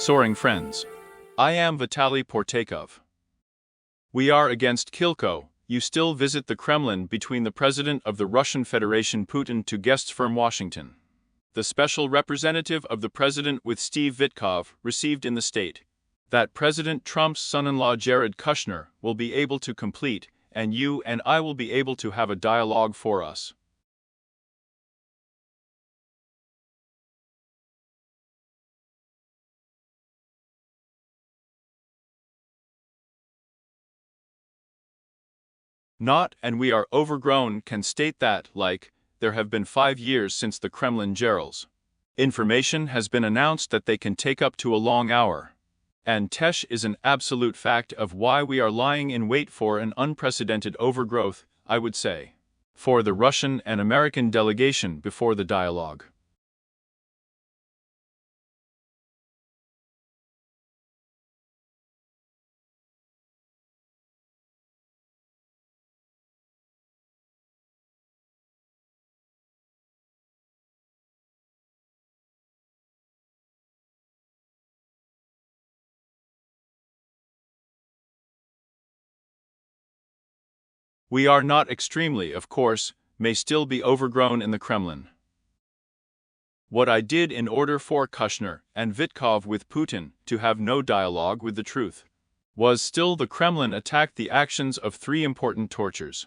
Soaring friends. I am Vitaly Portnikov. We are against Kilko. You still visit the Kremlin between the President of the Russian Federation Putin to guests from Washington. The special representative of the President with Steve Vitkov received in the state that President Trump's son-in-law Jared Kushner will be able to complete, and you and I will be able to have a dialogue for us. Not, and we are overgrown, can state that, like, there have been 5 years since the Kremlin gerals. Information has been announced that they can take up to a long hour. And Tesh is an absolute fact of why we are lying in wait for an unprecedented overgrowth, I would say, for the Russian and American delegation before the dialogue. We are not extremely, of course, may still be overgrown in the Kremlin. What I did in order for Kushner and Vitkov with Putin to have no dialogue with the truth was still the Kremlin attacked the actions of 3 important tortures.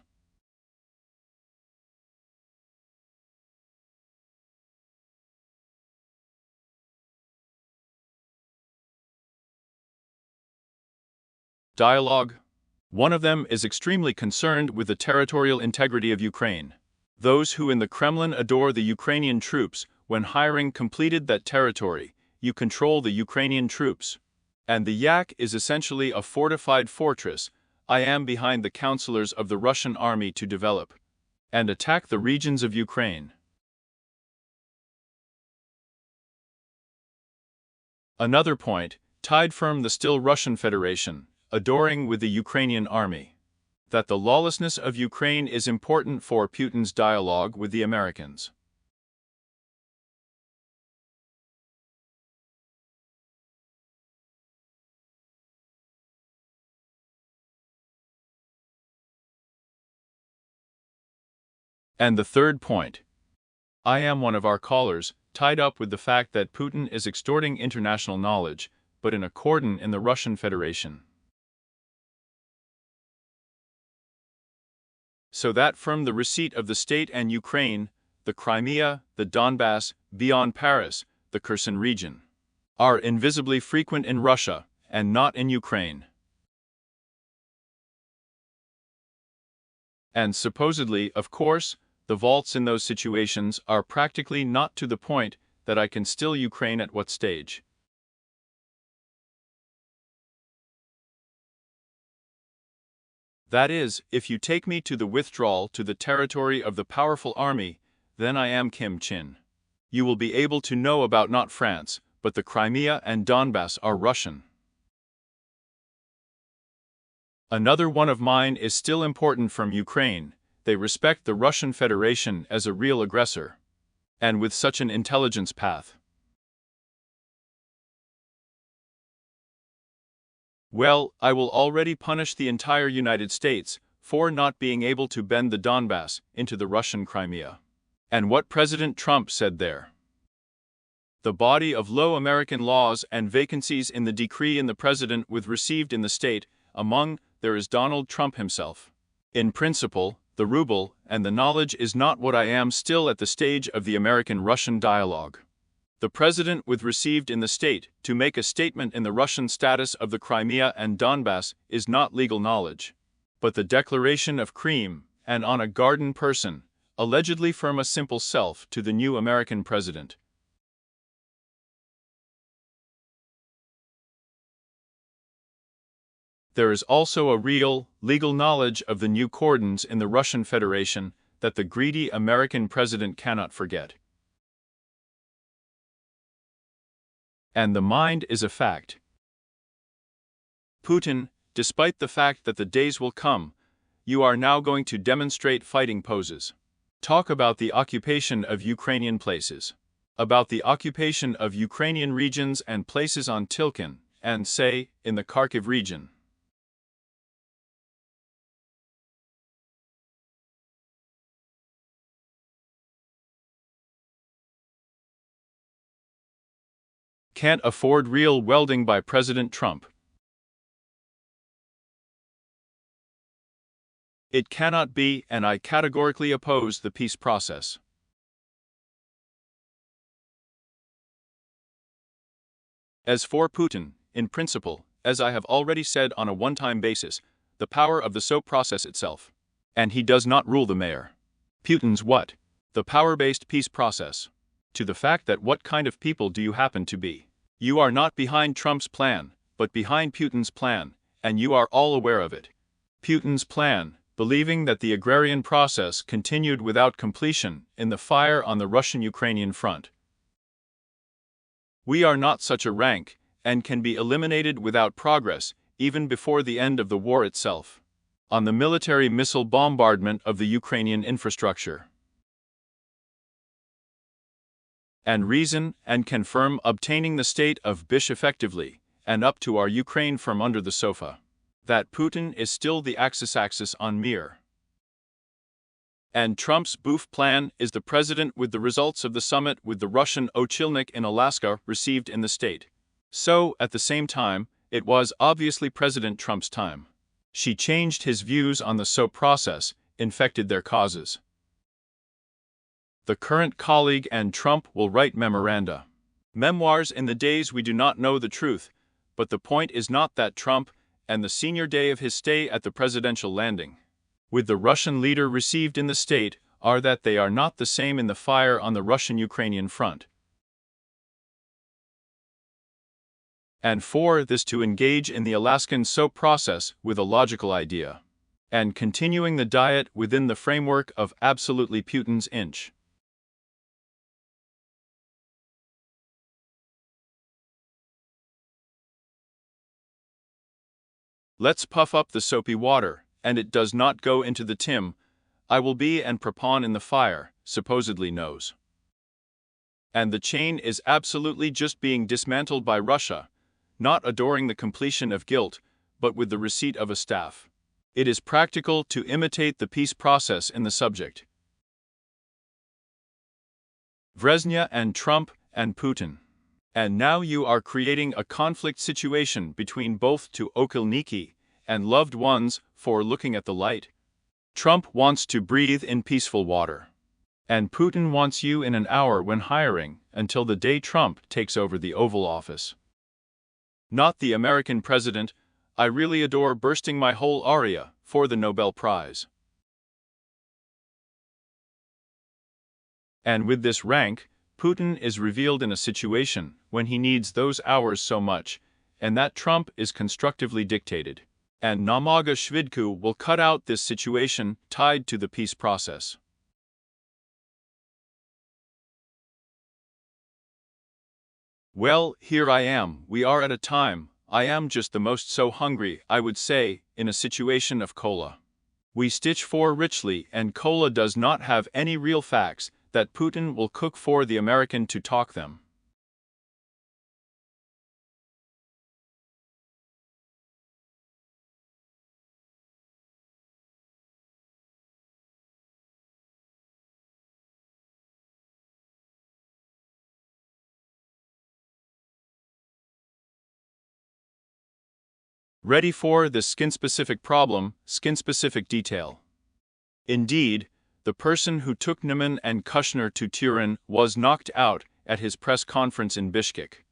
Dialogue. One of them is extremely concerned with the territorial integrity of Ukraine. Those who in the Kremlin adore the Ukrainian troops, when hiring completed that territory, you control the Ukrainian troops. And the Yak is essentially a fortified fortress. I am behind the counselors of the Russian army to develop and attack the regions of Ukraine. Another point, tied firm the still Russian Federation, adoring with the Ukrainian army, that the lawlessness of Ukraine is important for Putin's dialogue with the Americans. And the third point, I am one of our callers, tied up with the fact that Putin is extorting international knowledge, but in a cordon in the Russian Federation. So that from the receipt of the state and Ukraine, the Crimea, the Donbass, beyond Paris, the Kherson region, are invisibly frequent in Russia, and not in Ukraine. And supposedly, of course, the vaults in those situations are practically not to the point that I can still Ukraine at what stage. That is, if you take me to the withdrawal to the territory of the powerful army, then I am Kim Chin. You will be able to know about not France, but the Crimea and Donbass are Russian. Another one of mine is still important from Ukraine. They respect the Russian Federation as a real aggressor, and with such an intelligence path. Well, I will already punish the entire United States for not being able to bend the Donbass into the Russian Crimea. And what President Trump said there. The body of law American laws and vacancies in the decree in the President with received in the state, among there is Donald Trump himself. In principle, the ruble and the knowledge is not what I am still at the stage of the American-Russian dialogue. The President with received in the state to make a statement in the Russian status of the Crimea and Donbass is not legal knowledge, but the declaration of cream and on a garden person, allegedly from a simple self to the new American President. There is also a real, legal knowledge of the new cordons in the Russian Federation that the greedy American President cannot forget. And the mind is a fact. Putin, despite the fact that the days will come, you are now going to demonstrate fighting poses. Talk about the occupation of Ukrainian places. about the occupation of Ukrainian regions and places on Tilkin, and, say, in the Kharkiv region. Can't afford real welding by President Trump. It cannot be, and I categorically oppose the peace process. As for Putin, in principle, as I have already said on a one-time basis, the power of the SO process itself. And he does not rule the mayor. Putin's what? The power-based peace process. To the fact that what kind of people do you happen to be? You are not behind Trump's plan, but behind Putin's plan, and you are all aware of it. Putin's plan, believing that the agrarian process continued without completion in the fire on the Russian-Ukrainian front. We are not such a rank, and can be eliminated without progress, even before the end of the war itself. On the military missile bombardment of the Ukrainian infrastructure. And reason and confirm obtaining the state of Bish effectively, and up to our Ukraine from under the sofa. That Putin is still the axis on Mir. And Trump's boof plan is the president with the results of the summit with the Russian Ochilnik in Alaska received in the state. So, at the same time, it was obviously President Trump's time. She changed his views on the SO process, infected their causes. The current colleague and Trump will write memoranda. Memoirs in the days we do not know the truth, but the point is not that Trump, and the senior day of his stay at the presidential landing, with the Russian leader received in the state, are that they are not the same in the fire on the Russian-Ukrainian front. And for this to engage in the Alaskan SO process with a logical idea, and continuing the diet within the framework of absolutely Putin's inch. Let's puff up the soapy water, and it does not go into the Tim. I will be and prepon in the fire, supposedly knows. And the chain is absolutely just being dismantled by Russia, not adoring the completion of guilt, but with the receipt of a staff. It is practical to imitate the peace process in the subject. Brezhnev and Trump and Putin. And now you are creating a conflict situation between both to Okilniki and loved ones for looking at the light. Trump wants to breathe in peaceful water. And Putin wants you in an hour when hiring, until the day Trump takes over the Oval Office. Not the American president, I really adore bursting my whole aria for the Nobel Prize. And with this rank, Putin is revealed in a situation when he needs those hours so much, and that Trump is constructively dictated. And Namaga Shvidku will cut out this situation tied to the peace process. Well, here I am, we are at a time, I am just the most so hungry, I would say, in a situation of cola. We stitch for richly and cola does not have any real facts, that Putin will cook for the American to talk them. Ready for the skin-specific problem, skin-specific detail. Indeed, the person who took Neiman and Kushner to Turin was knocked out at his press conference in Bishkek.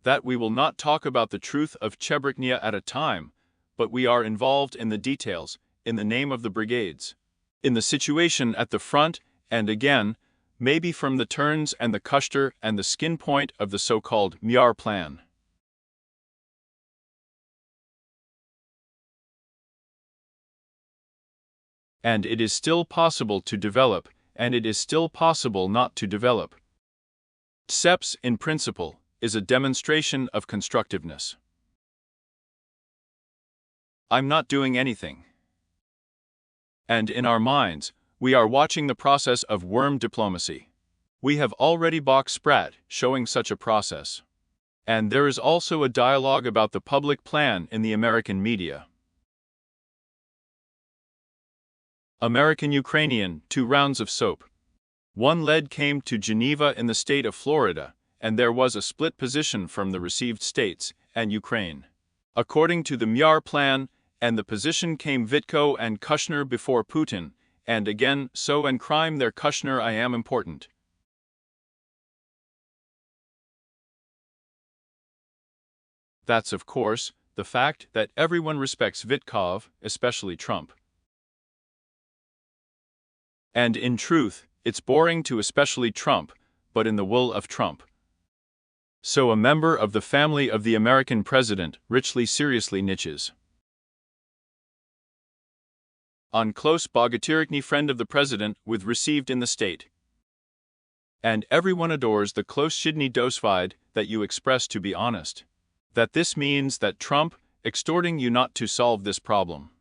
That we will not talk about the truth of Chebreknia at a time, but we are involved in the details, in the name of the brigades, in the situation at the front, and again, maybe from the turns and the Kushner and the skin point of the so-called Myar plan. And it is still possible to develop, and it is still possible not to develop. SEPS, in principle, is a demonstration of constructiveness. I'm not doing anything. And in our minds, we are watching the process of worm diplomacy. We have already box sprat showing such a process. And there is also a dialogue about the public plan in the American media. American-Ukrainian, 2 rounds of soap. One lead came to Geneva in the state of Florida, and there was a split position from the received states and Ukraine. According to the Myar plan, and the position came Vitko and Kushner before Putin, and again, so and crime there Kushner I am important. That's of course, the fact that everyone respects Vitkov, especially Trump. And in truth, it's boring to especially Trump, but in the will of Trump. So a member of the family of the American president richly seriously niches on close bogatirikny friend of the president with received in the state. And everyone adores the close shidny dosvide that you express to be honest. That this means that Trump extorting you not to solve this problem.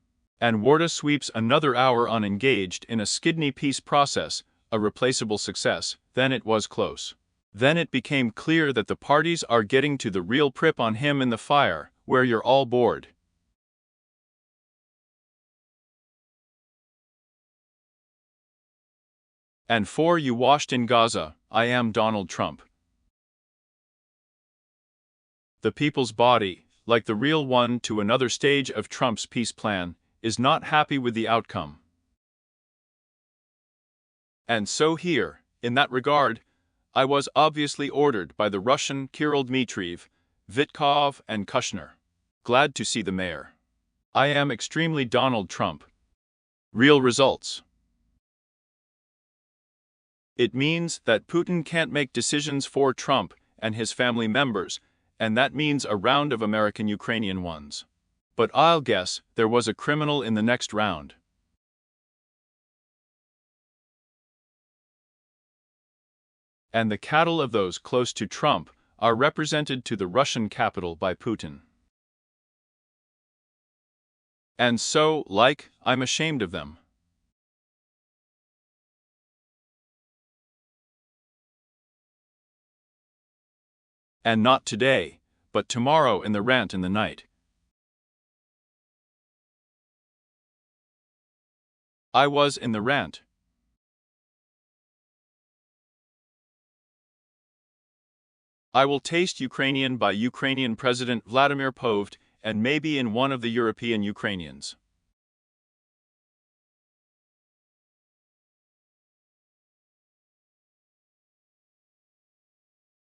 And Warda sweeps another hour on engaged in a skidney peace process, a replaceable success, then it was close. Then it became clear that the parties are getting to the real prip on him in the fire, where you're all bored. And for you washed in Gaza, I am Donald Trump. The people's body, like the real one to another stage of Trump's peace plan, is not happy with the outcome. And so here, in that regard, I was obviously ordered by the Russian Kirill Dmitriev, Vitkov and Kushner. Glad to see the mayor. I am extremely Donald Trump. Real results. It means that Putin can't make decisions for Trump and his family members, and that means a round of American-Ukrainian ones. But I'll guess there was a criminal in the next round. And the cattle of those close to Trump are represented to the Russian capital by Putin. And so, like, I'm ashamed of them. And not today, but tomorrow in the rant in the night. I was in the rant. I will taste Ukrainian by Ukrainian President Vladimir Putin and maybe in one of the European Ukrainians.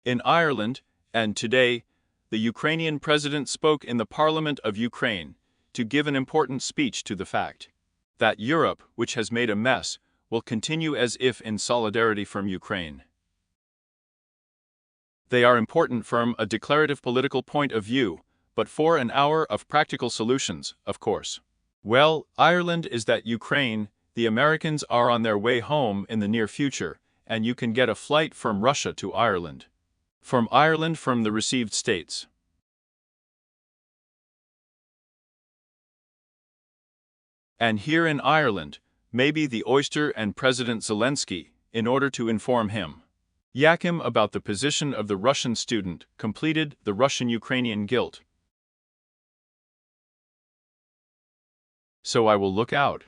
In Ireland, and today, the Ukrainian president spoke in the Parliament of Ukraine to give an important speech to the fact that Europe, which has made a mess, will continue as if in solidarity from Ukraine. They are important from a declarative political point of view, but for an hour of practical solutions, of course. Well, Ireland is that Ukraine, the Americans are on their way home in the near future, and you can get a flight from Russia to Ireland. From Ireland from the received states. And here in Ireland, maybe the oyster and President Zelensky, in order to inform him. Yakim about the position of the Russian student, completed the Russian-Ukrainian guilt. So I will look out.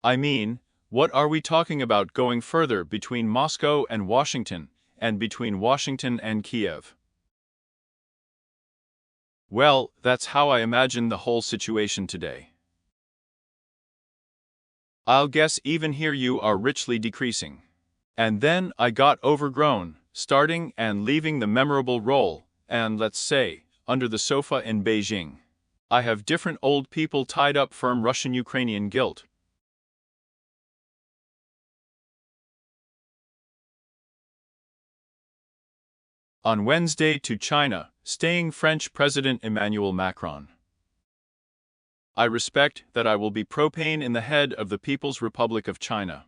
I mean, what are we talking about going further between Moscow and Washington, and between Washington and Kiev? Well, that's how I imagine the whole situation today. I'll guess even here you are richly decreasing. And then I got overgrown, starting and leaving the memorable role, and let's say, under the sofa in Beijing. I have different old people tied up from Russian-Ukrainian guilt. On Wednesday to China, staying French President Emmanuel Macron. I respect that I will be propane in the head of the People's Republic of China.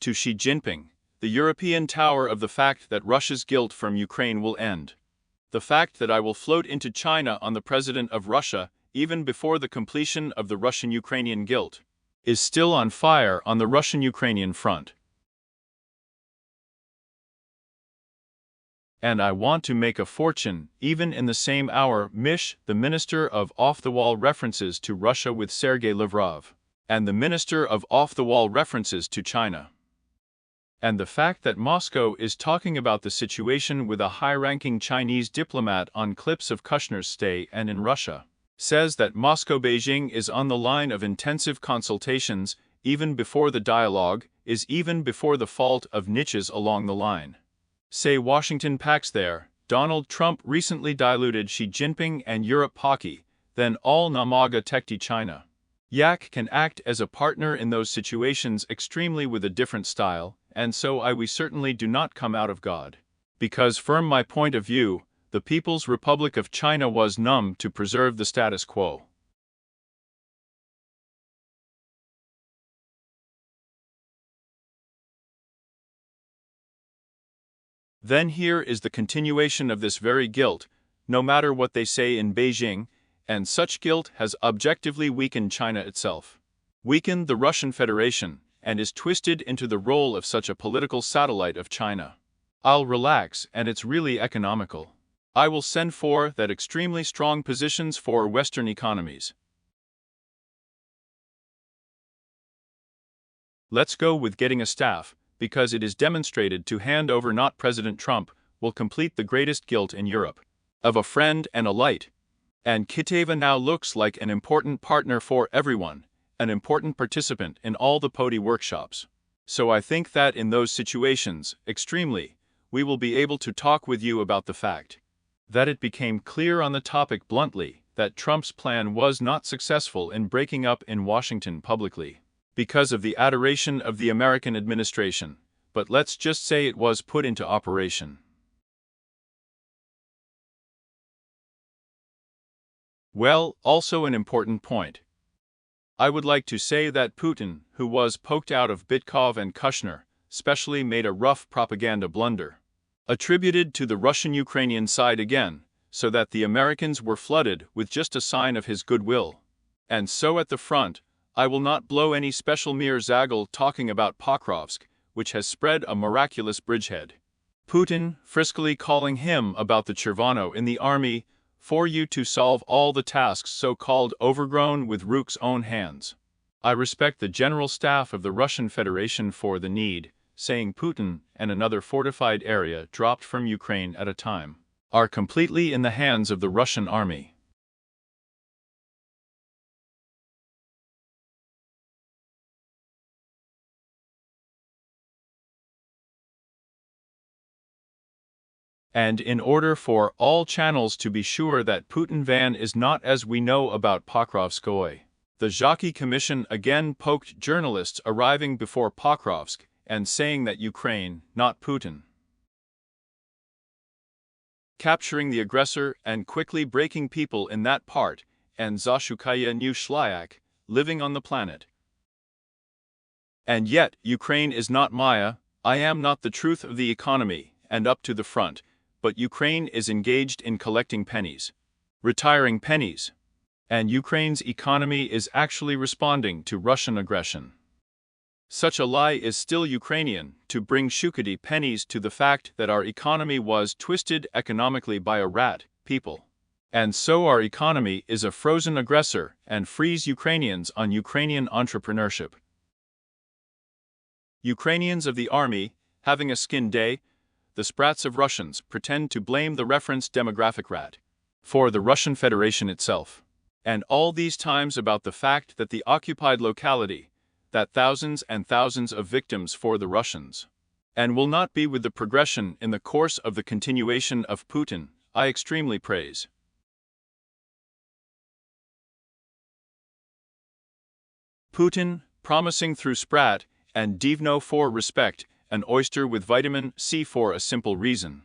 To Xi Jinping, the European tower of the fact that Russia's guilt from Ukraine will end. The fact that I will float into China on the President of Russia even before the completion of the Russian-Ukrainian guilt. is still on fire on the Russian-Ukrainian front. And I want to make a fortune, even in the same hour. Mish, the minister of off-the-wall references to Russia with Sergei Lavrov, and the minister of off-the-wall references to China. And the fact that Moscow is talking about the situation with a high-ranking Chinese diplomat on clips of Kushner's stay and in Russia, says that Moscow-Beijing is on the line of intensive consultations even before the dialogue is even before the fault of niches along the line. Say Washington packs there. Donald Trump recently diluted Xi Jinping and Europe Pocky, then all Namaga Tekti China. Yak can act as a partner in those situations extremely with a different style, and so we certainly do not come out of God. Because from my point of view, the People's Republic of China was numb to preserve the status quo. Then here is the continuation of this very guilt, no matter what they say in Beijing, and such guilt has objectively weakened China itself, weakened the Russian Federation, and is twisted into the role of such a political satellite of China. I'll relax, and it's really economical. I will send for that extremely strong positions for Western economies. Let's go with getting a staff, because it is demonstrated to hand over not President Trump will complete the greatest guilt in Europe, of a friend and a light. And Kiteva now looks like an important partner for everyone, an important participant in all the Podi workshops. So I think that in those situations, extremely, we will be able to talk with you about the fact that it became clear on the topic bluntly that Trump's plan was not successful in breaking up in Washington publicly, because of the adoration of the American administration, but let's just say it was put into operation. Well, also an important point. I would like to say that Putin, who was poked out of Bitkov and Kushner, specially made a rough propaganda blunder, attributed to the Russian-Ukrainian side again, so that the Americans were flooded with just a sign of his goodwill. And so at the front, I will not blow any special Mir Zagel talking about Pokrovsk, which has spread a miraculous bridgehead. Putin, friskily calling him about the Chervano in the army, for you to solve all the tasks so-called overgrown with Rook's own hands. I respect the general staff of the Russian Federation for the need, saying Putin and another fortified area dropped from Ukraine at a time are completely in the hands of the Russian army. And in order for all channels to be sure that Putin van is not as we know about Pokrovskoy, the Zhaki Commission again poked journalists arriving before Pokrovsk and saying that Ukraine, not Putin, capturing the aggressor and quickly breaking people in that part, and Zashukaya New Shlyak, living on the planet. And yet, Ukraine is not Maya, I am not the truth of the economy, and up to the front, but Ukraine is engaged in collecting pennies, retiring pennies, and Ukraine's economy is actually responding to Russian aggression. Such a lie is still Ukrainian, to bring Shukadi pennies to the fact that our economy was twisted economically by a rat, people. And so our economy is a frozen aggressor and frees Ukrainians on Ukrainian entrepreneurship. Ukrainians of the army, having a skin day, the sprats of Russians pretend to blame the reference demographic rat for the Russian Federation itself. And all these times about the fact that the occupied locality, that thousands and thousands of victims for the Russians, and will not be with the progression in the course of the continuation of Putin, I extremely praise. Putin, promising through Sprat and Divno for respect, an oyster with vitamin C for a simple reason.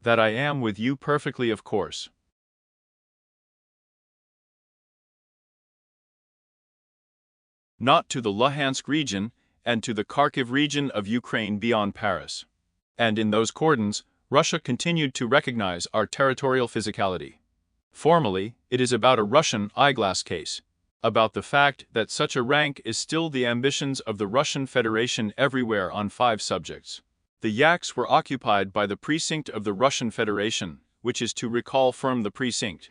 That I am with you perfectly, of course. Not to the Luhansk region, and to the Kharkiv region of Ukraine beyond Paris. And in those cordons, Russia continued to recognize our territorial physicality. Formally, it is about a Russian eyeglass case. about the fact that such a rank is still the ambitions of the Russian Federation everywhere on 5 subjects. The yaks were occupied by the precinct of the Russian Federation, which is to recall firm the precinct,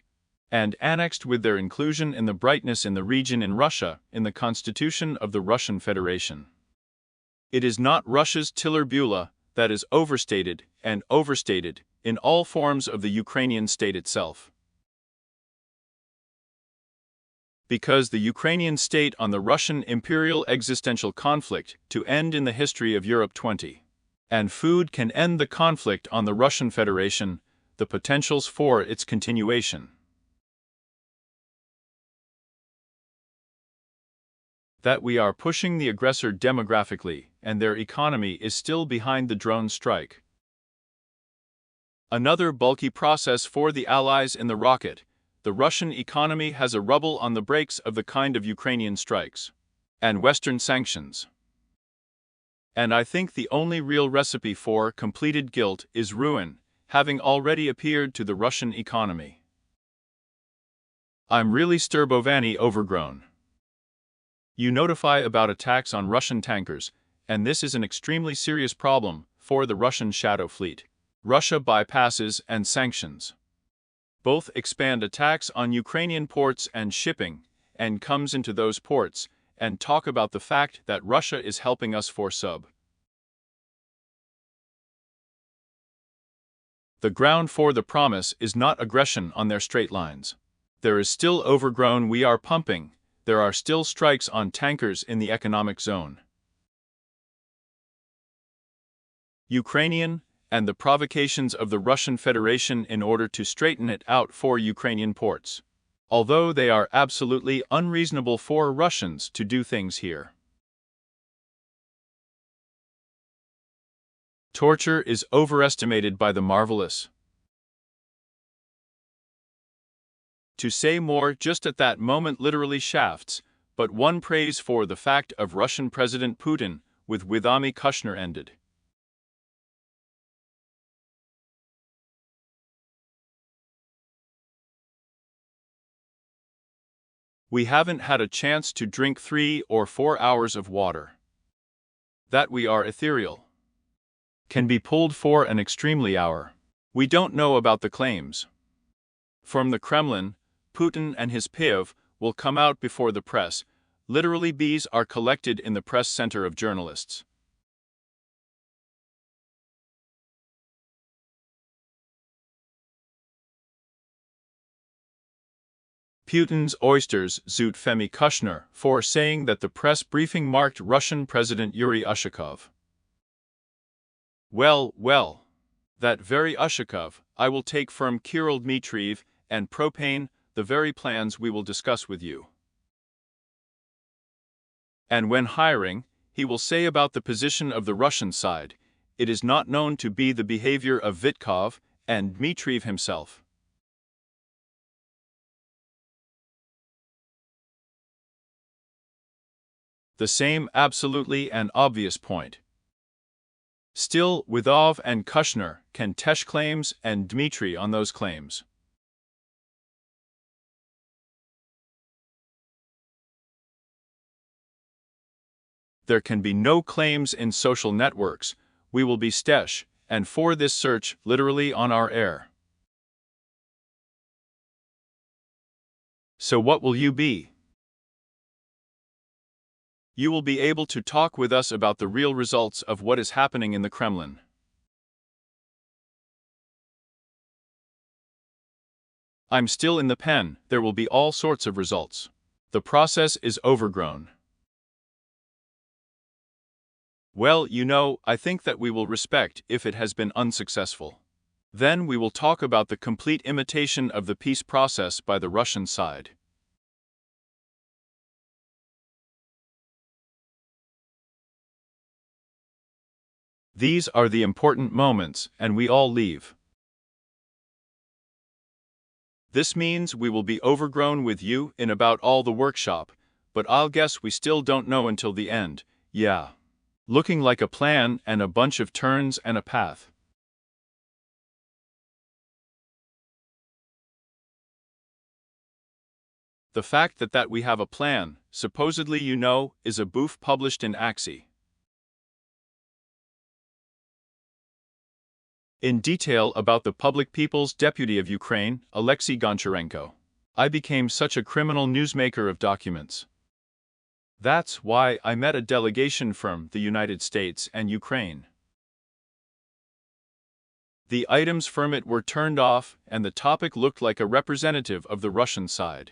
and annexed with their inclusion in the brightness in the region in Russia in the Constitution of the Russian Federation. It is not Russia's tiller Beulah that is overstated and overstated in all forms of the Ukrainian state itself. Because the Ukrainian state on the Russian imperial existential conflict to end in the history of Europe 20. And food can end the conflict on the Russian Federation, the potentials for its continuation. That we are pushing the aggressor demographically, and their economy is still behind the drone strike. Another bulky process for the Allies in the rocket. The Russian economy has a rubble on the brakes of the kind of Ukrainian strikes and Western sanctions. And I think the only real recipe for completed guilt is ruin, having already appeared to the Russian economy. I'm really Sturbovany overgrown. You notify about attacks on Russian tankers, and this is an extremely serious problem for the Russian shadow fleet. Russia bypasses and sanctions. Both expand attacks on Ukrainian ports and shipping, and comes into those ports, and talk about the fact that Russia is helping us for sub. The ground for the promise is not aggression on their straight lines. There is still overgrown we are pumping, there are still strikes on tankers in the economic zone. Ukrainian, and the provocations of the Russian Federation in order to straighten it out for Ukrainian ports, although they are absolutely unreasonable for Russians to do things here. Torture is overestimated by the marvelous. To say more just at that moment literally shafts, but one praise for the fact of Russian President Putin with Vitaly Kushner ended. We haven't had a chance to drink 3 or 4 hours of water. That we are ethereal. Can be pulled for an extremely hour. We don't know about the claims. From the Kremlin, Putin and his PIV will come out before the press. Literally bees are collected in the press center of journalists. Putin's oysters zoot Femi Kushner for saying that the press briefing marked Russian President Yuri Ushakov. Well, that very Ushakov I will take from Kirill Dmitriev and propane, the very plans we will discuss with you. And when hiring, he will say about the position of the Russian side, it is not known to be the behavior of Vitkov and Dmitriev himself. The same absolutely and obvious point. Still, Withov and Kushner can tesh claims and Dmitry on those claims. There can be no claims in social networks, we will be stesh, and for this search literally on our air. So what will you be? You will be able to talk with us about the real results of what is happening in the Kremlin. I'm still in the pen, there will be all sorts of results. The process is overgrown. Well, you know, I think that we will respect if it has been unsuccessful. Then we will talk about the complete imitation of the peace process by the Russian side. These are the important moments, and we all leave. This means we will be overgrown with you in about all the workshop, but I'll guess we still don't know until the end, yeah. Looking like a plan and a bunch of turns and a path. The fact that we have a plan, supposedly is a boof published in Axie. In detail about the Public People's Deputy of Ukraine, Alexei Goncharenko. I became such a criminal newsmaker of documents. That's why I met a delegation from the United States and Ukraine. The items from it were turned off, and the topic looked like a representative of the Russian side.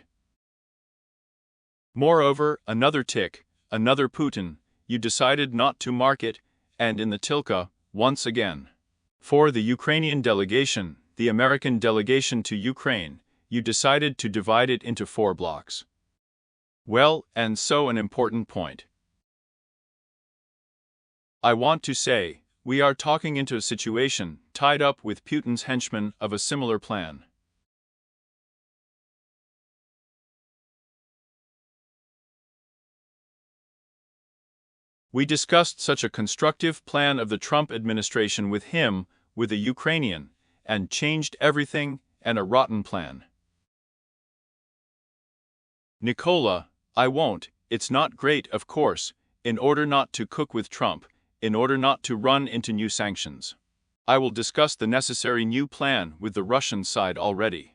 Moreover, another tick, another Putin, you decided not to mark it, and in the Tilka, once again. For the Ukrainian delegation, the American delegation to Ukraine, you decided to divide it into 4 blocks. Well, and so an important point. I want to say, we are talking into a situation tied up with Putin's henchmen of a similar plan. We discussed such a constructive plan of the Trump administration with him, with a Ukrainian, and changed everything, and a rotten plan. Nicola, I won't, it's not great of course, in order not to cook with Trump, in order not to run into new sanctions. I will discuss the necessary new plan with the Russian side already.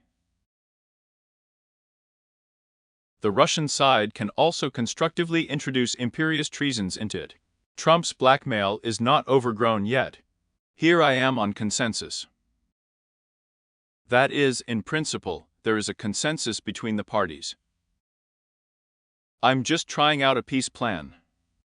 The Russian side can also constructively introduce imperious treasons into it. Trump's blackmail is not overgrown yet. Here I am on consensus. That is, in principle, there is a consensus between the parties. I'm just trying out a peace plan.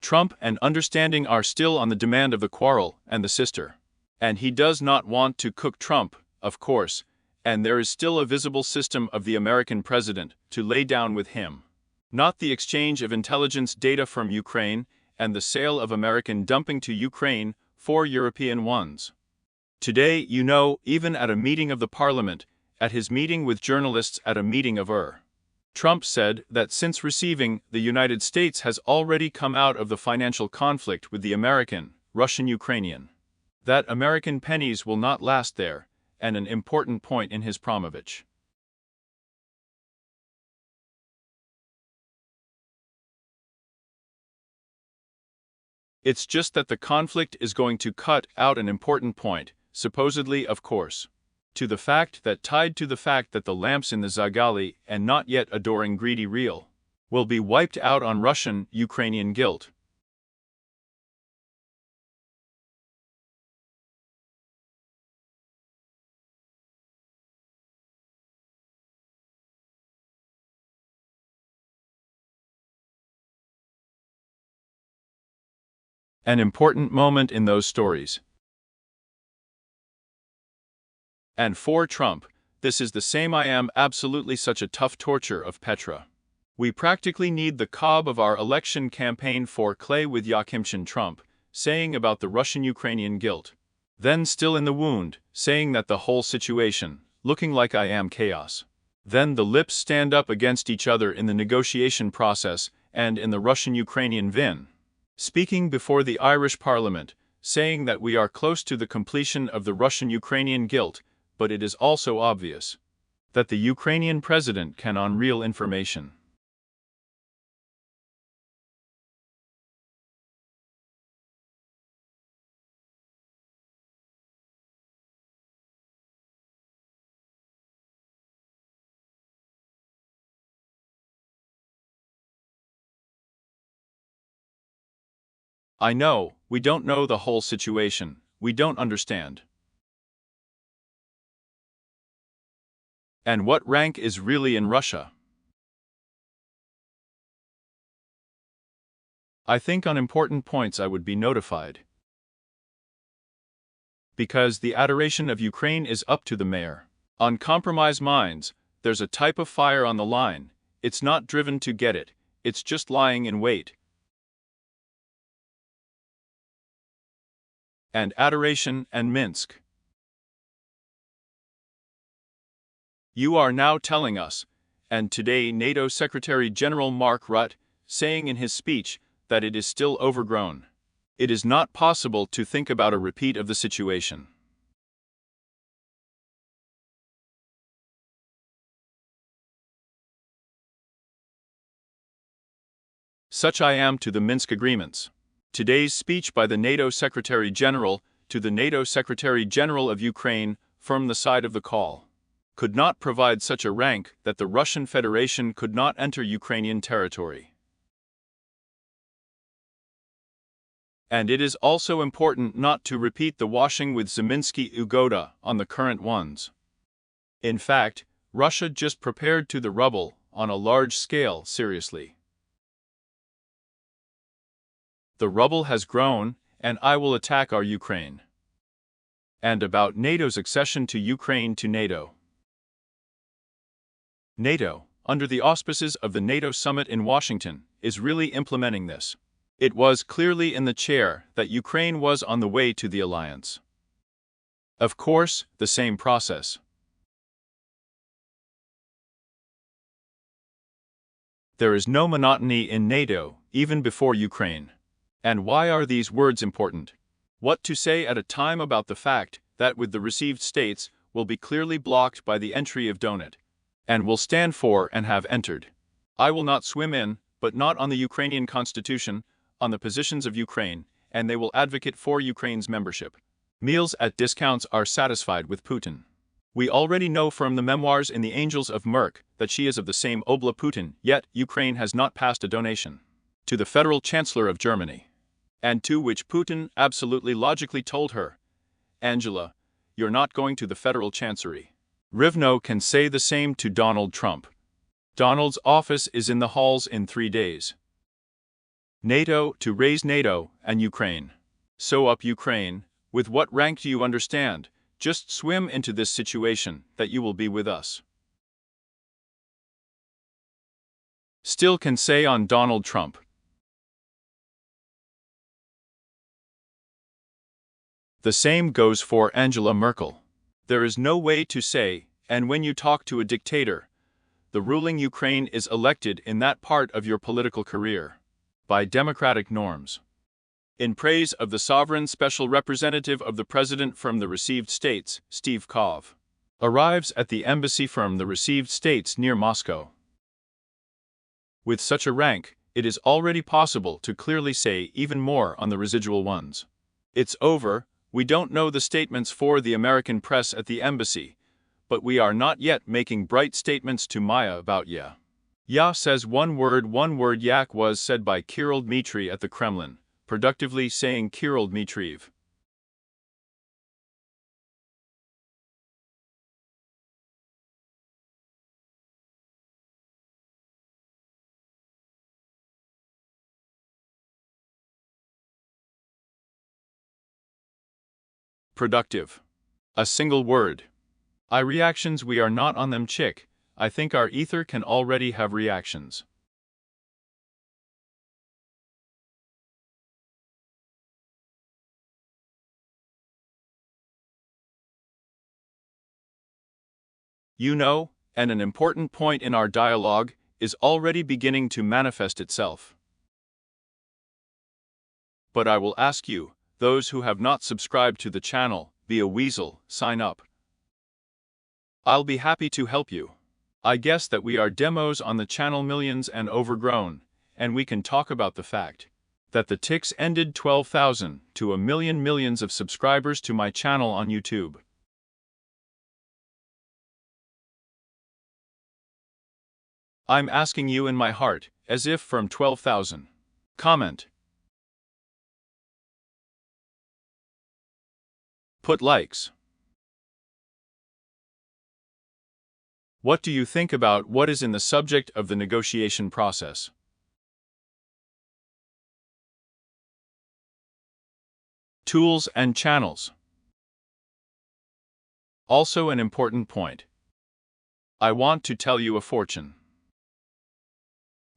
Trump and understanding are still on the demand of the quarrel and the sister. And he does not want to cook Trump, of course, and there is still a visible system of the American president to lay down with him. Not the exchange of intelligence data from Ukraine and the sale of American dumping to Ukraine for European ones. Today, even at a meeting of the parliament, at his meeting with journalists at a meeting of Trump said that since receiving, the United States has already come out of the financial conflict with the Russian-Ukrainian. That American pennies will not last there, and an important point in his Promovich. It's just that the conflict is going to cut out an important point, supposedly of course. To the fact that the lamps in the Zagali and not yet adoring greedy real will be wiped out on Russian-Ukrainian guilt. An important moment in those stories. And for Trump, this is the same. I am absolutely such a tough torture of Petra. We practically need the cob of our election campaign for Clay with Yakimchin Trump, saying about the Russian-Ukrainian guilt. Then still in the wound, saying that the whole situation, looking like I am chaos. Then the lips stand up against each other in the negotiation process and in the Russian-Ukrainian Vin. Speaking before the Irish Parliament, saying that we are close to the completion of the Russian-Ukrainian guilt, but it is also obvious that the Ukrainian president can on real information. I know, we don't know the whole situation, we don't understand. And what rank is really in Russia? I think on important points I would be notified. Because the adoration of Ukraine is up to the mayor. On compromised minds, there's a type of fire on the line, it's not driven to get it, it's just lying in wait. And adoration and Minsk. You are now telling us, and today NATO Secretary General Mark Rutte, saying in his speech that it is still overgrown. It is not possible to think about a repeat of the situation. Such I am to the Minsk agreements. Today's speech by the NATO Secretary General to the NATO Secretary General of Ukraine from the side of the call could not provide such a rank that the Russian Federation could not enter Ukrainian territory. And it is also important not to repeat the washing with Zeminsky Ugoda on the current ones. In fact, Russia just prepared to the rubble on a large scale seriously. The rubble has grown, and I will attack our Ukraine. And about NATO's accession to Ukraine to NATO. NATO, under the auspices of the NATO summit in Washington, is really implementing this. It was clearly in the chair that Ukraine was on the way to the alliance. Of course, the same process. There is no monotony in NATO, even before Ukraine. And why are these words important? What to say at a time about the fact that with the received states will be clearly blocked by the entry of Donut, and will stand for and have entered. I will not swim in, but not on the Ukrainian constitution, on the positions of Ukraine, and they will advocate for Ukraine's membership. Meals at discounts are satisfied with Putin. We already know from the memoirs in The Angels of Merk that she is of the same obla Putin, yet Ukraine has not passed a donation to the Federal Chancellor of Germany. And to which Putin absolutely logically told her, Angela, you're not going to the Federal Chancery. Rivno can say the same to Donald Trump. Donald's office is in the halls in 3 days. NATO to raise NATO and Ukraine. So up Ukraine, with what rank do you understand? Just swim into this situation that you will be with us. Still can say on Donald Trump. The same goes for Angela Merkel. There is no way to say, and when you talk to a dictator, the ruling Ukraine is elected in that part of your political career, by democratic norms. In praise of the sovereign special representative of the president from the received states, Steve Kov, arrives at the embassy from the received states near Moscow. With such a rank, it is already possible to clearly say even more on the residual ones. It's over. We don't know the statements for the American press at the embassy, but we are not yet making bright statements to Maya about Ya. Ya says one word Yak was said by Kirill Dmitry at the Kremlin, productively saying Kirill Dmitriev. Productive. A single word. I reactions we are not on them chick. I think our ether can already have reactions. You know, and an important point in our dialogue is already beginning to manifest itself. But I will ask you, those who have not subscribed to the channel, be a weasel, sign up. I'll be happy to help you. I guess that we are demos on the channel millions and overgrown, and we can talk about the fact that the ticks ended 12,000 to a millions of subscribers to my channel on YouTube. I'm asking you in my heart, as if from 12,000. Comment. Put likes. What do you think about what is in the subject of the negotiation process? Tools and channels. Also an important point. I want to tell you a fortune.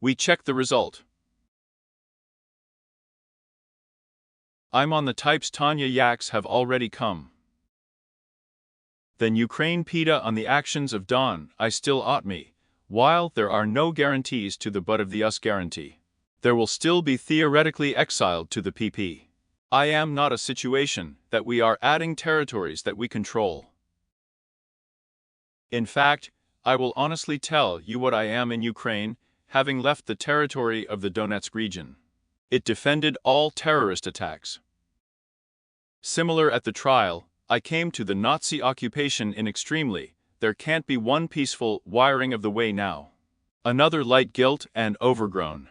We check the result. I'm on the types Tanya Yaks have already come. Then Ukraine PETA on the actions of Don I still ought me, while there are no guarantees to the but of the us guarantee. There will still be theoretically exiled to the PP. I am not a situation that we are adding territories that we control. In fact, I will honestly tell you what I am in Ukraine, having left the territory of the Donetsk region. It defended all terrorist attacks. Similar at the trial, I came to the Nazi occupation in extremely, there can't be one peaceful wiring of the way now. Another light guilt and overgrown.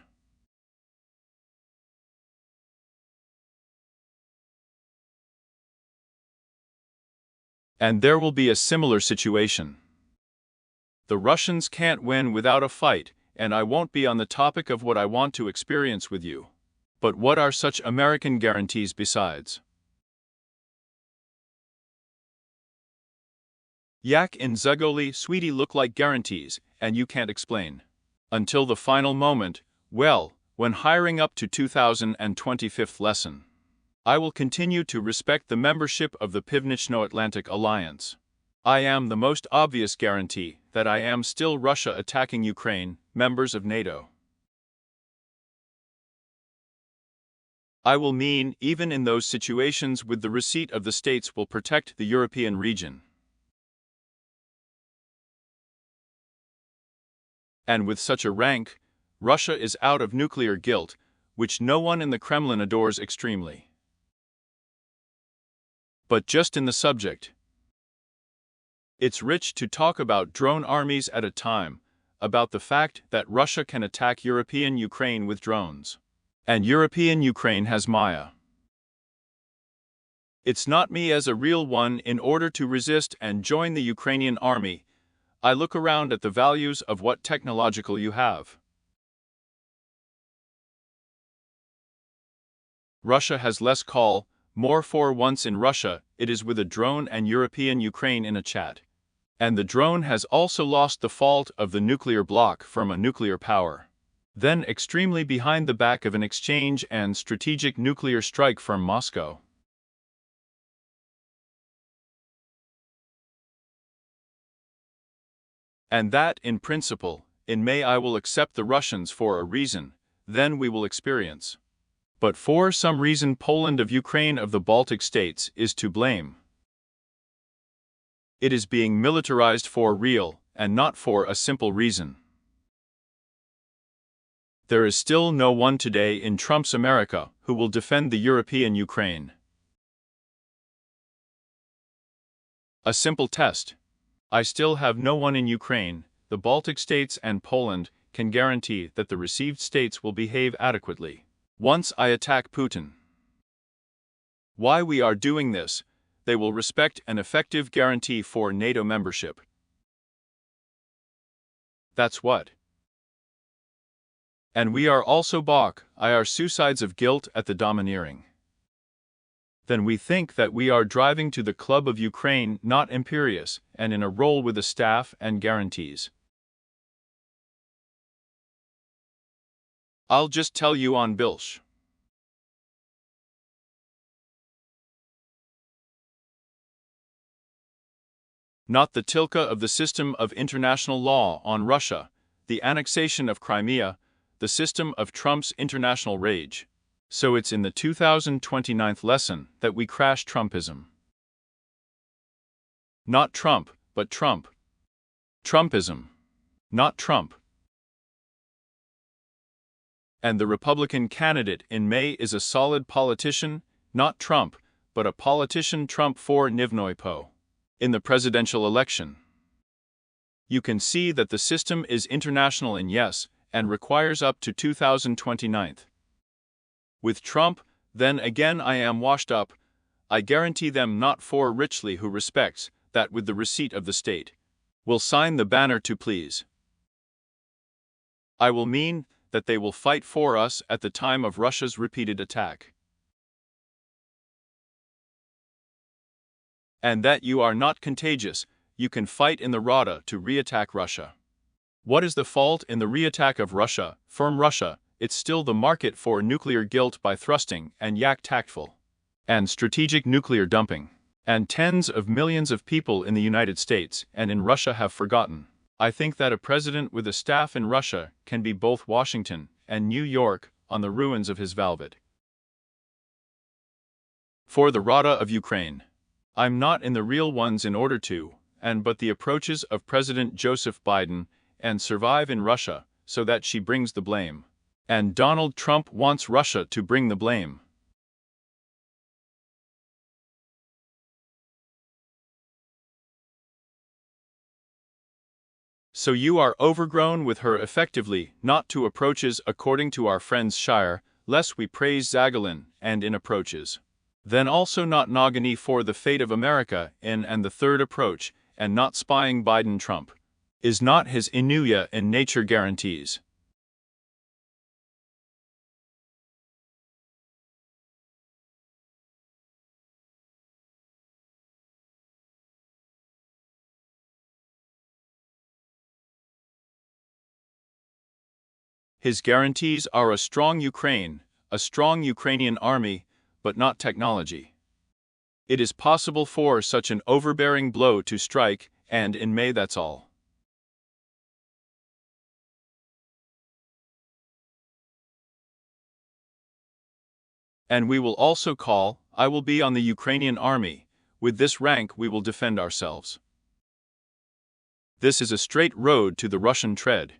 And there will be a similar situation. The Russians can't win without a fight, and I won't be on the topic of what I want to experience with you. But what are such American guarantees besides? Yak and Zugoli sweetie look like guarantees, and you can't explain. Until the final moment, well, when hiring up to 2025th lesson. I will continue to respect the membership of the Pivnichno-Atlantic Alliance. I am the most obvious guarantee that I am still Russia attacking Ukraine, members of NATO. I will mean even in those situations with the receipt of the states will protect the European region. And with such a rank, Russia is out of nuclear guilt, which no one in the Kremlin adores extremely. But just in the subject, it's rich to talk about drone armies at a time, about the fact that Russia can attack European Ukraine with drones. And European Ukraine has Maya. It's not me as a real one in order to resist and join the Ukrainian army. I look around at the values of what technological you have. Russia has less call, more for once in Russia, it is with a drone and European Ukraine in a chat. And the drone has also lost the fault of the nuclear bloc from a nuclear power. Then extremely behind the back of an exchange and strategic nuclear strike from Moscow. And that, in principle, in May I will accept the Russians for a reason, then we will experience. But for some reason Poland of Ukraine of the Baltic states is to blame. It is being militarized for real, and not for a simple reason. There is still no one today in Trump's America who will defend the European Ukraine. A simple test. I still have no one in Ukraine, the Baltic states and Poland can guarantee that the received states will behave adequately once I attack Putin. Why we are doing this, they will respect an effective guarantee for NATO membership. That's what. And we are also I are suicides of guilt at the domineering. Then we think that we are driving to the club of Ukraine not imperious and in a role with a staff and guarantees. I'll just tell you on Bilsh. Not the tilka of the system of international law on Russia, the annexation of Crimea, the system of Trump's international rage. So it's in the 2029th lesson that we crash Trumpism. Not Trump, but Trump. Trumpism. Not Trump. And the Republican candidate in May is a solid politician, not Trump, but a politician Trump for Nivnoy Po. In the presidential election. You can see that the system is international in yes, and requires up to 2029. With Trump, then again I am washed up. I guarantee them not for richly who respects that with the receipt of the state will sign the banner to please. I will mean that they will fight for us at the time of Russia's repeated attack. And that you are not contagious, you can fight in the Rada to re-attack Russia. What is the fault in the re-attack of Russia, firm Russia? It's still the market for nuclear guilt by thrusting and yak tactful. And strategic nuclear dumping. And tens of millions of people in the United States and in Russia have forgotten. I think that a president with a staff in Russia can be both Washington and New York on the ruins of his velvet. For the Rada of Ukraine. I'm not in the real ones in order to, and but the approaches of President Joseph Biden, and survive in Russia, so that she brings the blame. And Donald Trump wants Russia to bring the blame. So you are overgrown with her effectively, not to approaches according to our friends Shire, lest we praise Zagalin, and in approaches. Then also not Nogany for the fate of America in and the third approach, and not spying Biden Trump. Is not his inuya in nature guarantees. His guarantees are a strong Ukraine, a strong Ukrainian army, but not technology. It is possible for such an overbearing blow to strike, and in May that's all. And we will also call, I will be on the Ukrainian army, with this rank we will defend ourselves. This is a straight road to the Russian tread.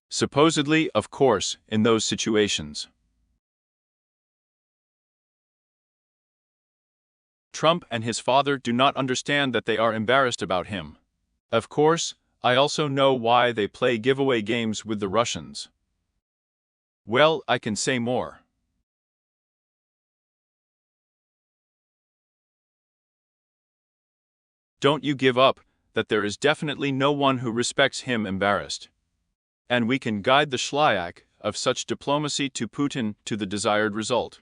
Supposedly, of course, in those situations. Trump and his father do not understand that they are embarrassed about him. Of course, I also know why they play giveaway games with the Russians. Well, I can say more. Don't you give up, that there is definitely no one who respects him embarrassed. And we can guide the Shlyak of such diplomacy to Putin to the desired result.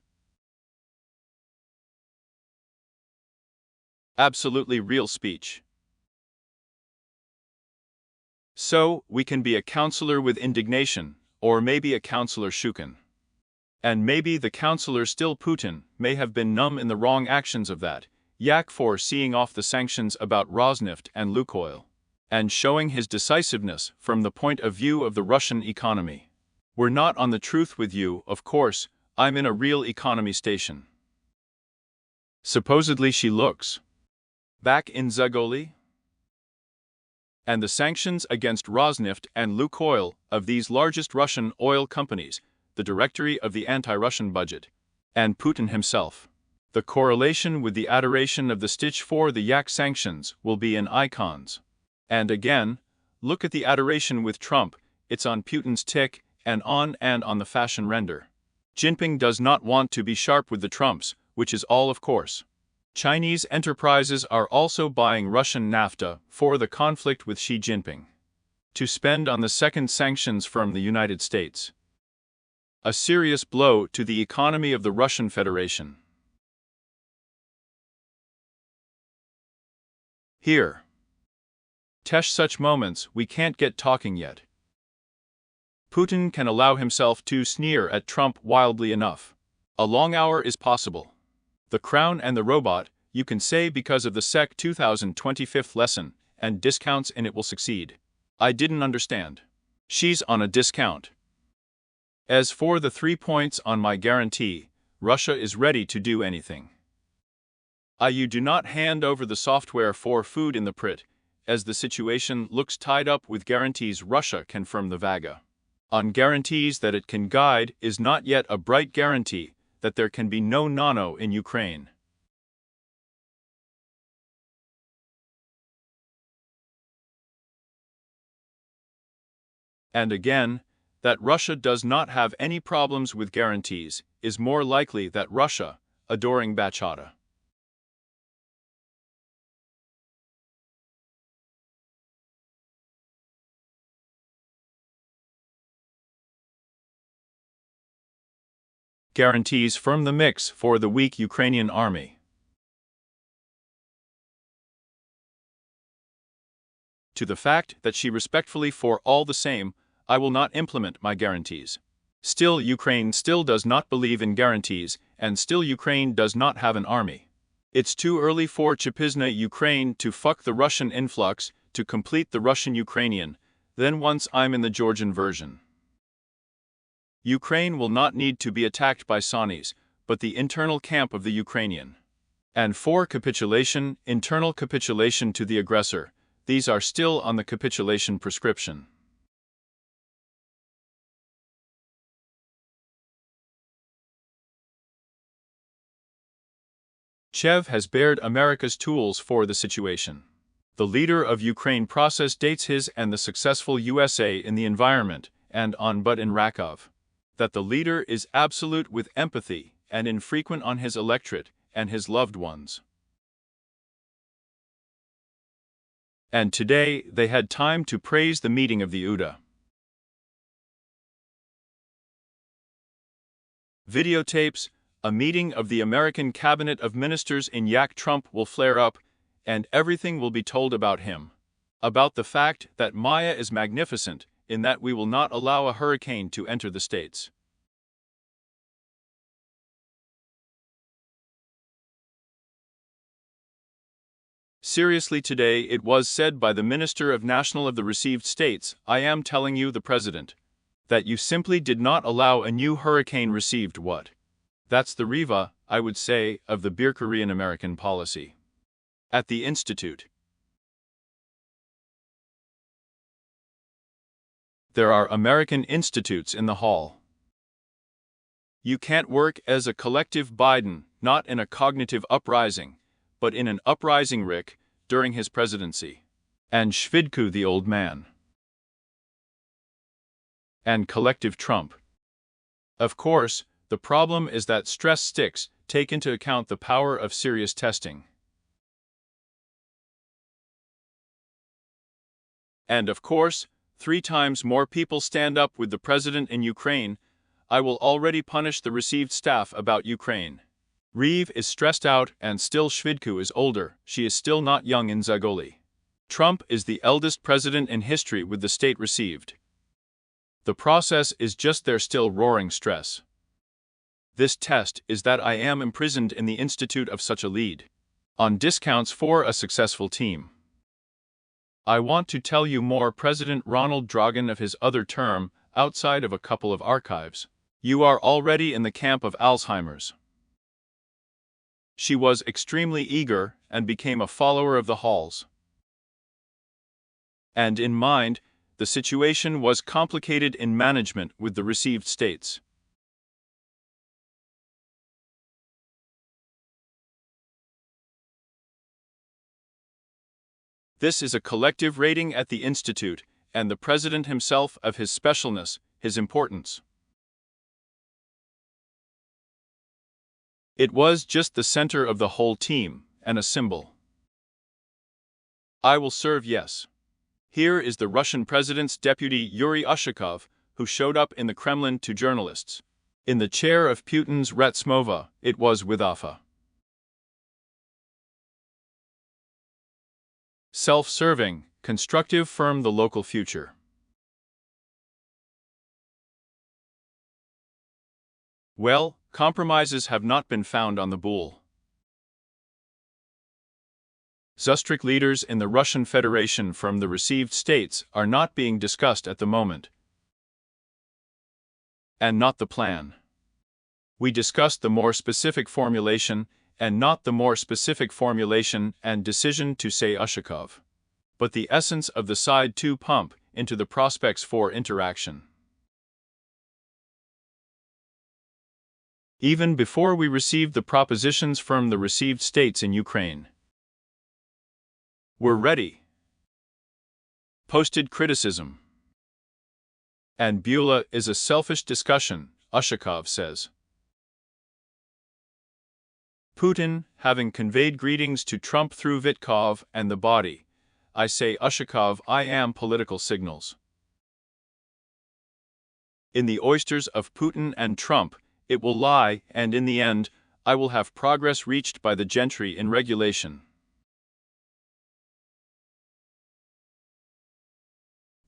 Absolutely real speech. So, we can be a counselor with indignation, or maybe a counselor Shukin. And maybe the counselor still Putin may have been numb in the wrong actions of that, yak for seeing off the sanctions about Rosneft and Lukoil, and showing his decisiveness from the point of view of the Russian economy. We're not on the truth with you, of course, I'm in a real economy station. Supposedly she looks back in Zagoli. And the sanctions against Rosneft and Lukoil of these largest Russian oil companies, the directory of the anti-Russian budget, and Putin himself. The correlation with the adoration of the stitch for the yak sanctions will be in icons. And again, look at the adoration with Trump, it's on Putin's tick, and on the fashion render. Jinping does not want to be sharp with the Trumps, which is all of course. Chinese enterprises are also buying Russian nafta for the conflict with Xi Jinping, to spend on the second sanctions from the United States. A serious blow to the economy of the Russian Federation. Here. Tesh such moments we can't get talking yet. Putin can allow himself to sneer at Trump wildly enough. A long hour is possible. The Crown and the Robot, you can say because of the SEC 2025 lesson, and discounts in it will succeed. I didn't understand. She's on a discount. As for the 3 points on my guarantee, Russia is ready to do anything. You do not hand over the software for food in the PRIT, as the situation looks tied up with guarantees Russia can firm the Vaga. On guarantees that it can guide is not yet a bright guarantee that there can be no nano in Ukraine. And again, that Russia does not have any problems with guarantees is more likely that Russia, adoring bachata. Guarantees firm the mix for the weak Ukrainian army. To the fact that she respectfully for all the same, I will not implement my guarantees. Still Ukraine still does not believe in guarantees, and still Ukraine does not have an army. It's too early for Chipizna Ukraine to fuck the Russian influx, to complete the Russian-Ukrainian, then once I'm in the Georgian version. Ukraine will not need to be attacked by Sonnies, but the internal camp of the Ukrainian. And for capitulation, internal capitulation to the aggressor, these are still on the capitulation prescription. Chev has bared America's tools for the situation. The leader of Ukraine process dates his and the successful USA in the environment and on but in Rakov. That the leader is absolute with empathy and infrequent on his electorate and his loved ones. And today they had time to praise the meeting of the UDA. Videotapes, a meeting of the American Cabinet of Ministers in Yak Trump will flare up, and everything will be told about him. About the fact that Maya is magnificent, in that we will not allow a hurricane to enter the States. Seriously, today it was said by the Minister of National of the received states, I am telling you, the President, that you simply did not allow a new hurricane received what? That's the Riva, I would say, of the beer Korean American policy. At the Institute. There are American institutes in the hall. You can't work as a collective Biden, not in a cognitive uprising, but in an uprising Rick, during his presidency. And Shvidku the old man. And collective Trump. Of course, the problem is that stress sticks, take into account the power of serious testing. And of course, 3 times more people stand up with the president in Ukraine. I will already punish the received staff about Ukraine. Reeve is stressed out and still Shvidku is older, she is still not young in Zagoli. Trump is the eldest president in history with the state received. The process is just their still roaring stress. This test is that I am imprisoned in the institute of such a lead. On discounts for a successful team. I want to tell you more President Ronald Reagan of his other term, outside of a couple of archives. You are already in the camp of Alzheimer's. She was extremely eager and became a follower of the halls. And in mind, the situation was complicated in management with the received states. This is a collective rating at the Institute, and the President himself of his specialness, his importance. It was just the center of the whole team, and a symbol. I will serve, yes. Here is the Russian President's deputy Yuri Ushakov, who showed up in the Kremlin to journalists. In the chair of Putin's Ratsmova, it was with Afa. Self-serving, constructive firm the local future. Well, compromises have not been found on the Bull. Zustrik leaders in the Russian Federation from the received states are not being discussed at the moment. And not the plan. We discussed the more specific formulation, and not the more specific formulation and decision to say Ushakov. But the essence of the side to pump into the prospects for interaction. Even before we received the propositions from the received states in Ukraine. We're ready. Posted criticism. And Beulah is a selfish discussion, Ushakov says. Putin, having conveyed greetings to Trump through Vitkov and the body, I say Ushakov I am political signals. In the oysters of Putin and Trump, it will lie, and in the end, I will have progress reached by the gentry in regulation.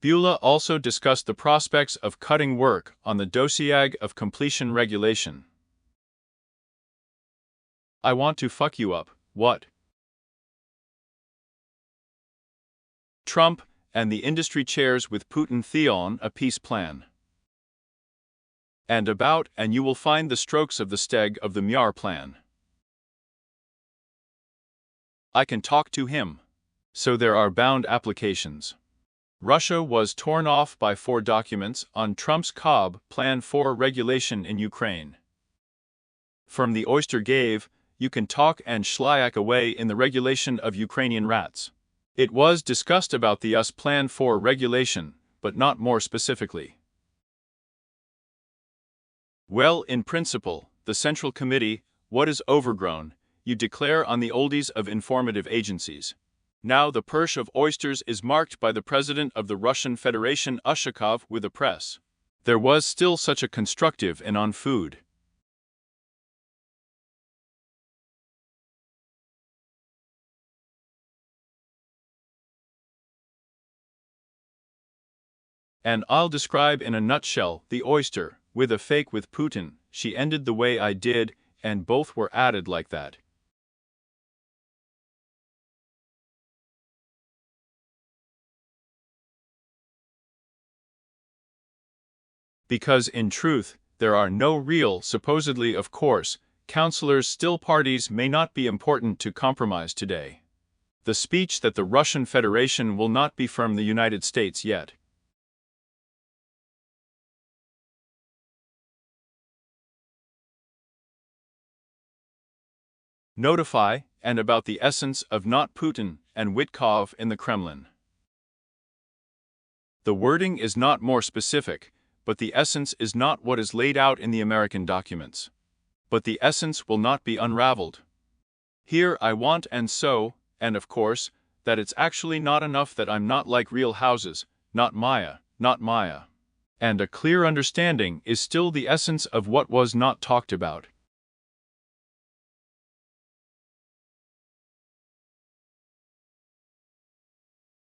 Beulah also discussed the prospects of cutting work on the dossier of completion regulation. I want to fuck you up, what? Trump and the industry chairs with Putin Theon a peace plan. And about and you will find the strokes of the steg of the Myar plan. I can talk to him. So there are bound applications. Russia was torn off by 4 documents on Trump's Cobb plan for regulation in Ukraine. From the oyster gave, you can talk and shlyak away in the regulation of Ukrainian rats. It was discussed about the US plan for regulation, but not more specifically. Well, in principle, the Central Committee, what is overgrown, you declare on the oldies of informative agencies. Now the purse of oysters is marked by the President of the Russian Federation Ushakov with the press. There was still such a constructive and on food. And I'll describe in a nutshell the oyster, with a fake with Putin, she ended the way I did, and both were added like that. Because in truth, there are no real, supposedly of course, counselors still parties may not be important to compromise today. The speech that the Russian Federation will not be from the United States yet. Notify, and about the essence of not Putin and Witkov in the Kremlin. The wording is not more specific, but the essence is not what is laid out in the American documents. But the essence will not be unraveled. Here I want and of course, that it's actually not enough that I'm not like real houses, not Maya. And a clear understanding is still the essence of what was not talked about.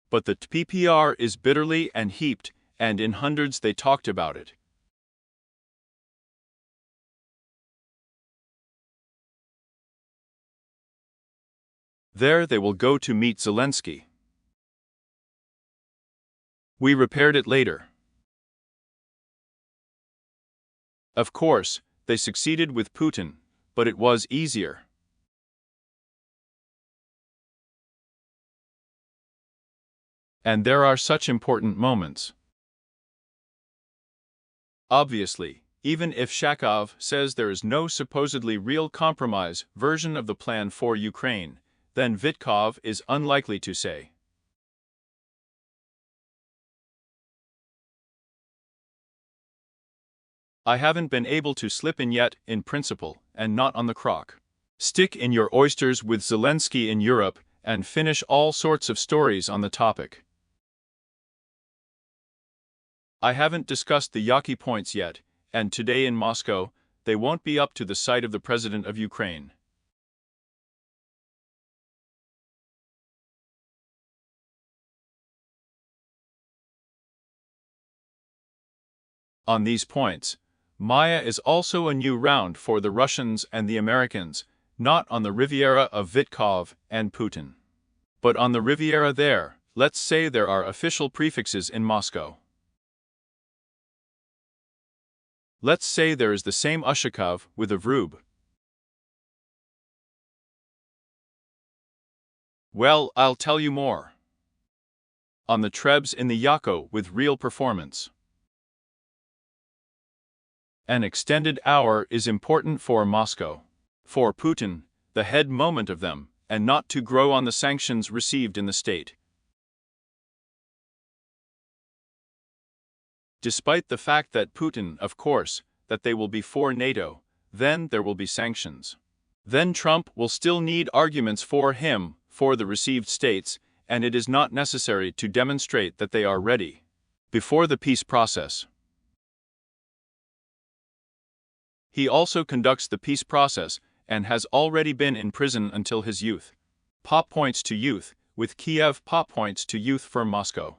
But the PPR is bitterly and heaped, and in hundreds they talked about it. There they will go to meet Zelensky. We repaired it later. Of course, they succeeded with Putin, but it was easier. And there are such important moments. Obviously, even if Shakov says there is no supposedly real compromise version of the plan for Ukraine, then Witkov is unlikely to say. I haven't been able to slip in yet, in principle, and not on the crock. Stick in your oysters with Zelensky in Europe, and finish all sorts of stories on the topic. I haven't discussed the Yaki points yet, and today in Moscow, they won't be up to the sight of the President of Ukraine. On these points, Maya is also a new round for the Russians and the Americans, not on the Riviera of Witkov and Putin. But on the Riviera there, let's say there are official prefixes in Moscow. Let's say there is the same Ushakov with a Vrub. Well, I'll tell you more. On the Trebs in the Yako with real performance. An extended hour is important for Moscow. For Putin, the head moment of them, and not to grow on the sanctions received in the state. Despite the fact that Putin, of course, that they will be for NATO, then there will be sanctions. Then Trump will still need arguments for him, for the received states, and it is not necessary to demonstrate that they are ready. Before the peace process. He also conducts the peace process, and has already been in prison until his youth. Pop points to youth, with Kiev pop points to youth for Moscow.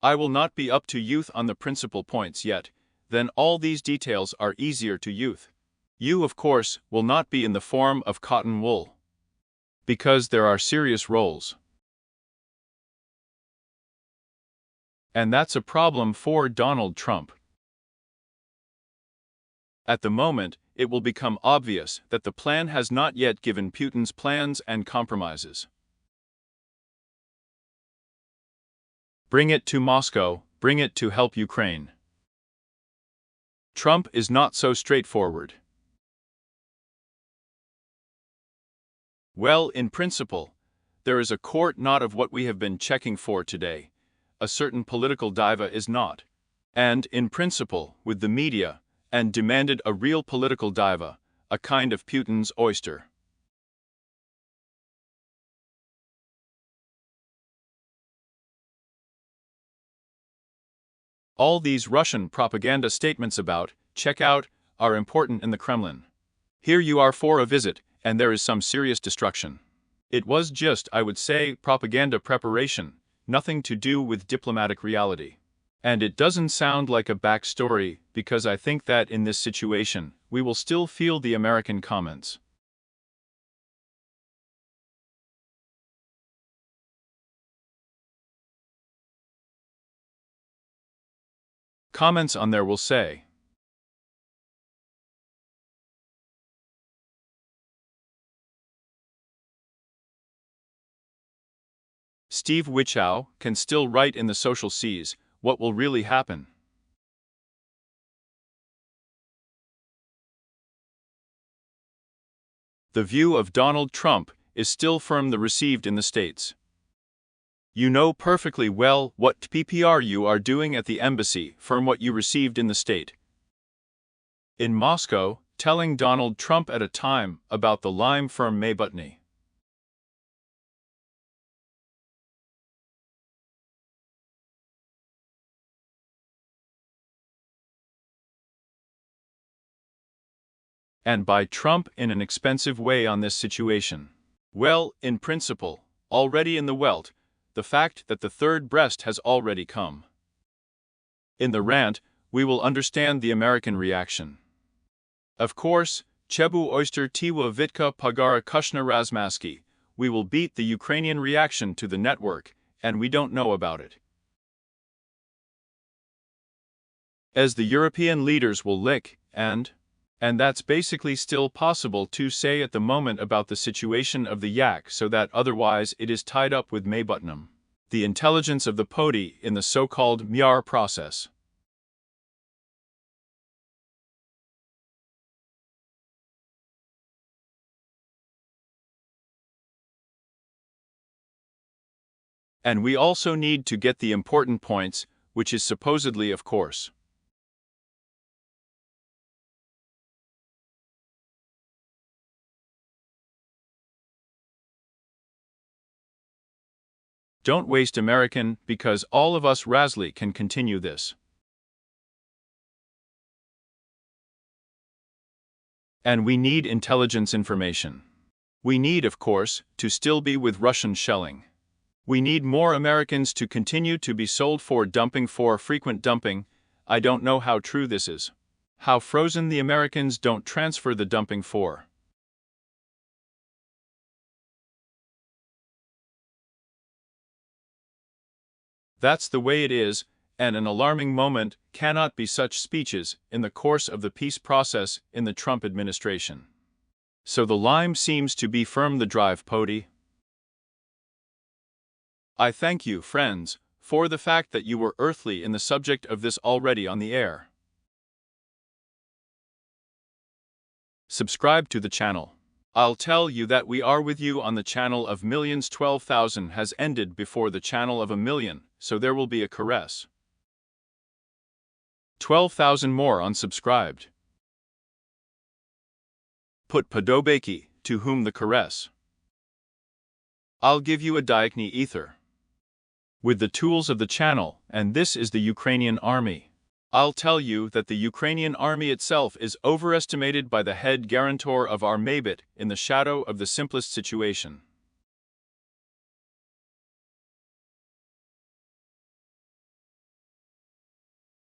I will not be up to youth on the principal points yet, then all these details are easier to youth. You, of course, will not be in the form of cotton wool. Because there are serious roles. And that's a problem for Donald Trump. At the moment, it will become obvious that the plan has not yet given Putin's plans and compromises. Bring it to Moscow, bring it to help Ukraine. Trump is not so straightforward. Well, in principle, there is a court not of what we have been checking for today. A certain political diva is not. And, in principle, with the media, and demanded a real political diva, a kind of Putin's oyster. All these Russian propaganda statements about, check out, are important in the Kremlin. Here you are for a visit, and there is some serious destruction. It was just, I would say, propaganda preparation, nothing to do with diplomatic reality. And it doesn't sound like a backstory, because I think that in this situation, we will still feel the American comments. Comments on there will say, Steve Wichow can still write in the social seas, what will really happen? The view of Donald Trump is still firm the received in the States. You know perfectly well what PPR you are doing at the embassy from what you received in the state. In Moscow, telling Donald Trump at a time about the lime firm Maybutny. And by Trump in an expensive way on this situation. Well, in principle, already in the welt, the fact that the third breast has already come. In the rant, we will understand the American reaction. Of course, Chebu Oyster Tiwa Vitka Pagara Kushna Razmaski, we will beat the Ukrainian reaction to the network, and we don't know about it. As the European leaders will lick, and that's basically still possible to say at the moment about the situation of the yak, so that otherwise it is tied up with Maybutnam, the intelligence of the Podi in the so-called Myar process. And we also need to get the important points, which is supposedly of course. Don't waste American, because all of us Razli can continue this. And we need intelligence information. We need, of course, to still be with Russian shelling. We need more Americans to continue to be sold for dumping for frequent dumping. I don't know how true this is. How frozen the Americans don't transfer the dumping for. That's the way it is, and an alarming moment cannot be such speeches in the course of the peace process in the Trump administration. So the lime seems to be firm the drive, Podi. I thank you, friends, for the fact that you were earthly in the subject of this already on the air. Subscribe to the channel. I'll tell you that we are with you on the channel of millions. 12,000 has ended before the channel of 1,000,000, so there will be a caress. 12,000 more unsubscribed. Put Podobeki, to whom the caress. I'll give you a Diachny ether. With the tools of the channel, and this is the Ukrainian army. I'll tell you that the Ukrainian army itself is overestimated by the head guarantor of our Maybit in the shadow of the simplest situation.